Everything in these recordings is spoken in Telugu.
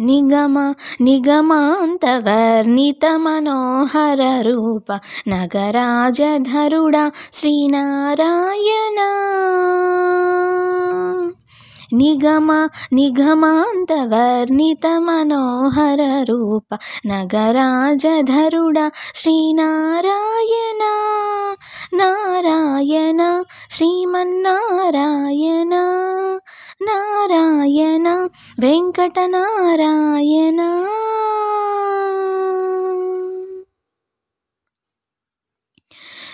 నిగమ నిగమాంతవర్ణితమనోహరరూప నగరాజధరుడా శ్రీనారాయణ. నిగమ నిగమాంతవర్ణితమనోహరరూప నగరాజధరుడా శ్రీనారాయణ. నారాయణ శ్రీమన్నారాయణ, నారాయణ వెంకటనారాయణ.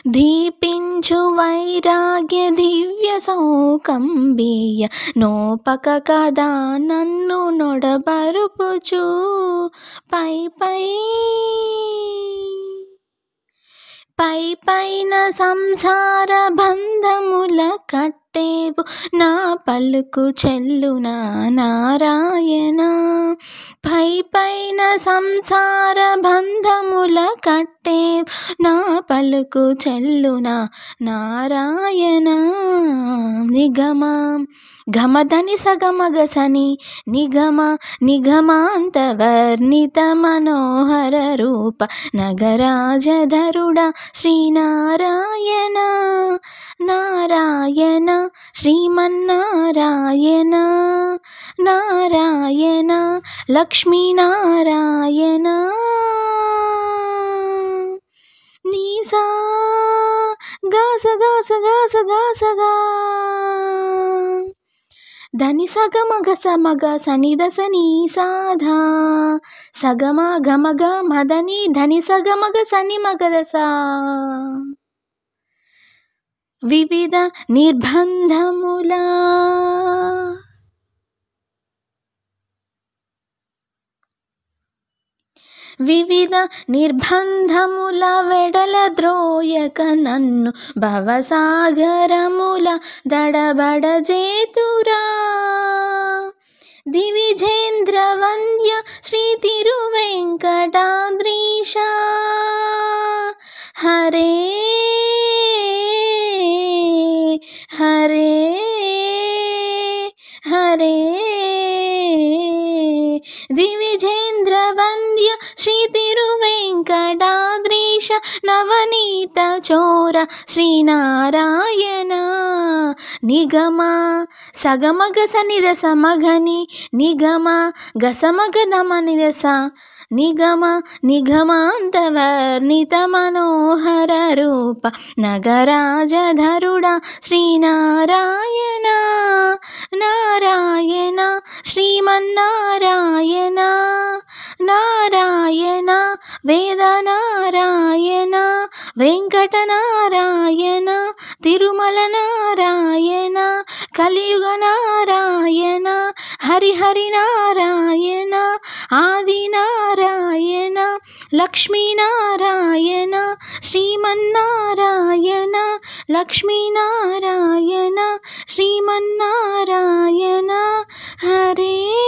దీపించు వైరాగ్య దివ్య సౌకంబీయ నోపక కదా నన్ను నొడబరుపుచు పై పైన సంసార బంధముల కట్టేవు నా పలుకు చెల్లునా నారాయణ. పైన సంసార బంధముల కట్టేవు నా పలుకు చెల్లునా నారాయణ. నిగమ ఘమదని సగమగసని నిగమ నిగమాంతవర్ణిత మనోహర రూప నగరాజధరుడా శ్రీనారాయణ. నారాయణ శ్రీమన్నారాయణ, నారాయణ లక్ష్మీనారాయణ. నీసా గాస గాస గాస గాసగా ధని సగమ గస మగ సని దస నీ సాధా సగమ గమగ మదని ధని సగమ గ సని మగ దస. వివిధ నిర్బంధముల వివిధ నిర్బంధముల వెడల ద్రోయక నన్ను భవసాగరముల దడబడ జేతురా. దివిజేంద్ర వంద్య శ్రీ తిరువెంకటాద్రీశ హరే హరే హరే. దివిజేంద్ర వంద్య శ్రీ తిరువెంకటాద్రీశ నవనీత చోర శ్రీనారాయణ. నిగమ సగమగ సనిద సమగని నిగమ గసమగ దమని దస నిగమ నిగమాంతవర్ణిత మనోహర రూప నగరాజధరుడా శ్రీనారాయణ. నారాయణ శ్రీమన్నారాయణ, నారాయణ వేదనారాయణ, వెంకటనారాయణ, తిరుమల నారాయణ, కలియుగ నారాయణ, హరిహరి నారాయణ, ఆది నారాయణ, లక్ష్మీనారాయణ, శ్రీమన్నారాయణ, లక్ష్మీనారాయణ, శ్రీమన్నారాయణ. హరే